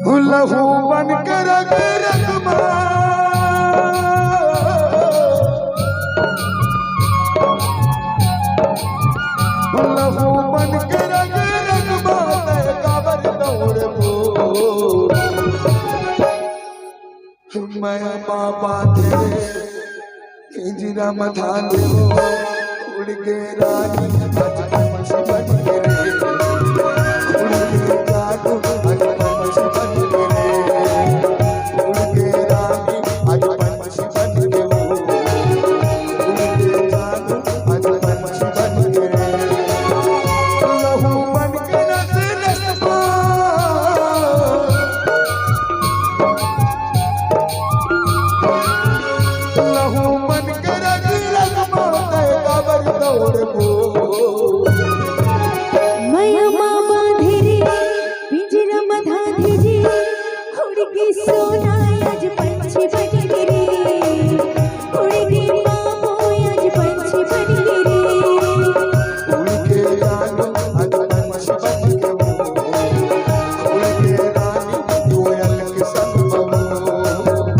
लहू बनकर रगमा लहू बनकर रगमा काबर दौड़ मैं बाबा तेरे पिंजरा मथा दे उड़ के रानी आज पंछी बन के रे उड़ के जादू आज पंछी बन के रे उड़ के रानी आज पंछी बन के वो उड़ के जादू आज पंछी बन के रे लहू बन के रस रसमा लहू बन के रस रसमा काबर दौड़ को सोना आज पंछी बन गिरे उड़ के बाबू आज पंछी बन गिरे उड़ के रानी आज पंछी बन के वो उड़ के रानी कोयल के संग बबू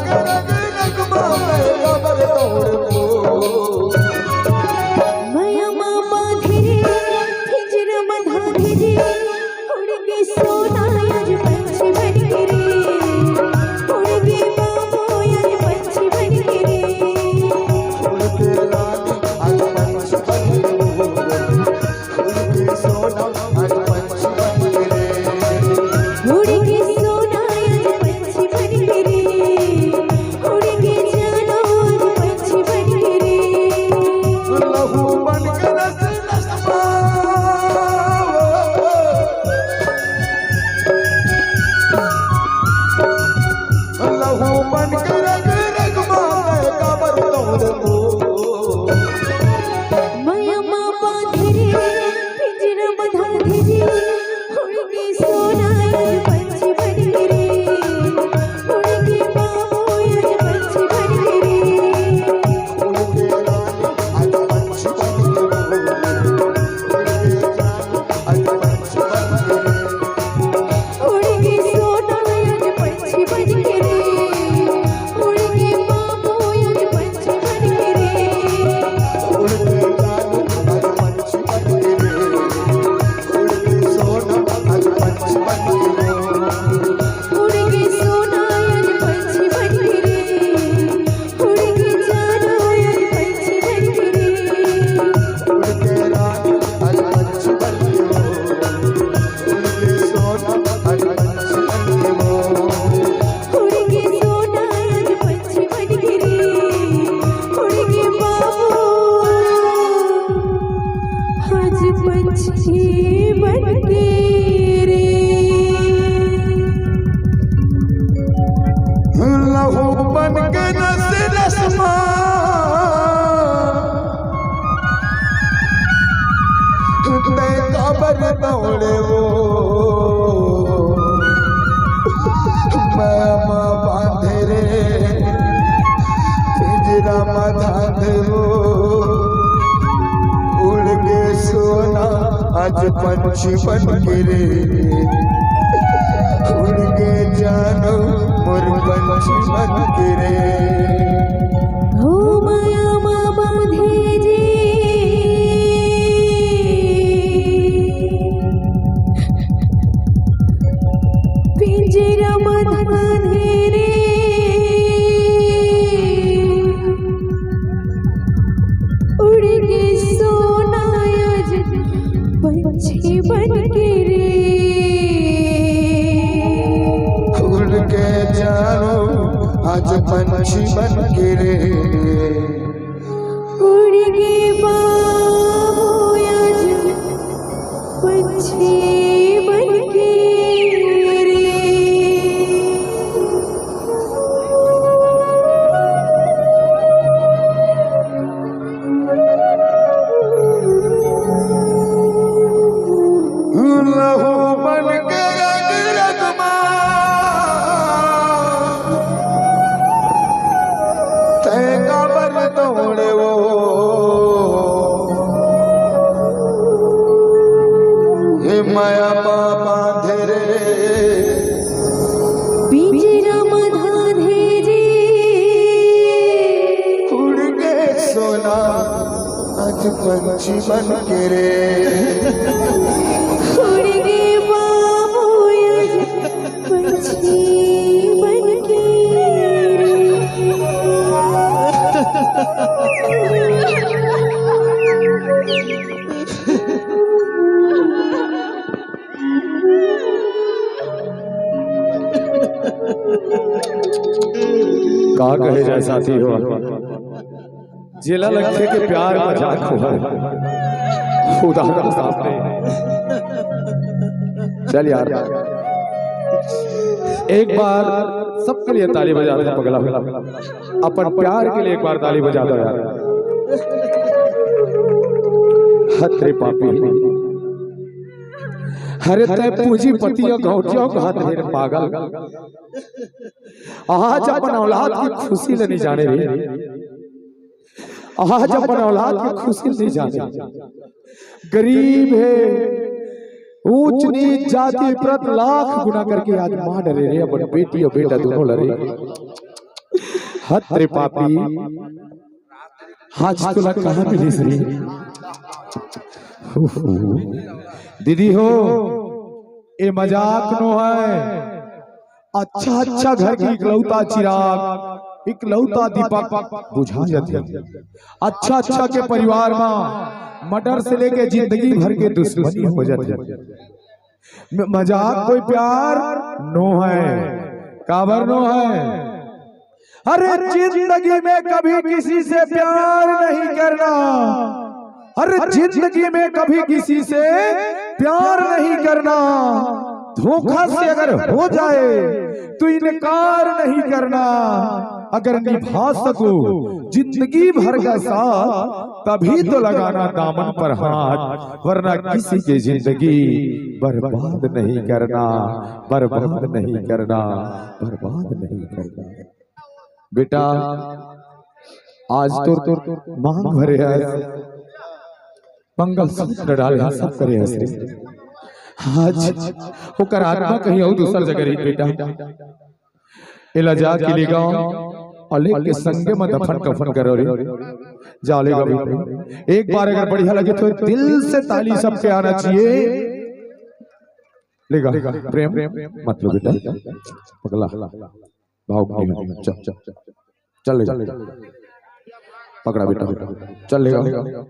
के रग रग मामे कबर तोड़ो माया मामा धीरे हिजर मधा धीरे उड़ के सोना आज पंछी बन के रे उड़ के बाबू आज पंछी बन के रे फूल के रानी आज पंछी बन के फूल के सोना आज पंछी बन के रे उड़ के सोना आज पंछी बन के रे उड़ के जानो आज पंछी बन के रे लहू बन के रस रसमा लहू बन के रग रग मामे कबर तोड़ो माया मामा धीरे हिजर मधा धीरे उड़ के सोना आज पंछी बन के रे उड़ के बाबू आज पंछी बन के रे फूल के रानी आज पंछी बन के फूल के जानी आज पंछी बन के उड़ के सोना आज पंछी बन के रे उड़ के बाबू आज पंछी बन के रे फूल के जानी आज पंछी बन के फूल के सोना आज पंछी बन के उड़ के सोना आज पंछी बन के रे उड़ के जानो आज पंछी बन के रे फूल के रानी आज पंछी बन के फूल के सोना आज पंछी बन के उड़ के सोना आज पंछी बन के रे उड़ के बाबू आज पंछी बन के रे लहू बन के रस रसमा ते कबर तोड़े वो मामा बांधे रे पिंजरा मधा दे वो उड़ के सोना आज पंछी बन के रे उड़ के जानो मोर पंछी बन के रे हो माया मामा धेजे पिंजरा मधा धेरे उड़ के सोना आज पंछी बन के रे उड़ के जानो आज पंछी बन के रे उड़ के बाबू आज पंछी बन के रे लहू बन के रग रग ते कबर तोड़े वो हे माया बाबा धरे पिंजरा मधा धेरे उड़ के सोना आज पंछी बन के रे उड़ के बाबू आज पंछी बन के रे का कहे जाए साथी हो जिला लखे के प्यार मजाक हो खुदा का सामने चल यार एक बार सबके लिए ताली बजा दो पगला अपन प्यार के लिए एक बार ताली बजा दो यार हत्रे पापी हरे तय पूंजीपति और गौटियों का हाथ ढेर पागल आज अपन औलाद की खुशी नहीं जाने रे आज अपन औलाद की खुशी नहीं जाने गरीब है ऊंच नीच जाति प्रत लाख गुना करके आज मां डरे रे अपन बेटी और बेटा दोनों लड़े हत्रे पापी आज तुला कहाँ मिलीस रे? दीदी हो, ये मजाक नो है। अच्छा अच्छा घर की इकलौता चिराग, इकलौता दीपक बुझा जाते। अच्छा अच्छा के परिवार में मर्डर से लेके जिंदगी भर के दुश्मनी हो जाते। मजाक कोई प्यार नो है, काबर नो है। अरे जिंदगी में कभी किसी से प्यार नहीं करना, अरे जिंदगी में कभी किसी से प्यार नहीं करना। धोखा से अगर हो जाए तो इनकार नहीं करना। अगर निभा सको जिंदगी भर का साथ तभी तो लगाना दामन पर हाथ, वरना किसी की जिंदगी बर्बाद नहीं करना, बर्बाद नहीं करना, बर्बाद नहीं करना। बेटा आज तो मांग भरे है, मंगल सूत्र डाले सब करे है। आज होकर आत्मा कहीं और दूसर जगह रही बेटा। इलाजा के लिए गाँव अले के संगे में दफन कफन करो रे। जालेगा बेटा, एक बार अगर बढ़िया लगे तो दिल से ताली सबके आना चाहिए। लेगा प्रेम मतलब बेटा पगला भाव चल चल पकड़ा बेटा चल लेगा।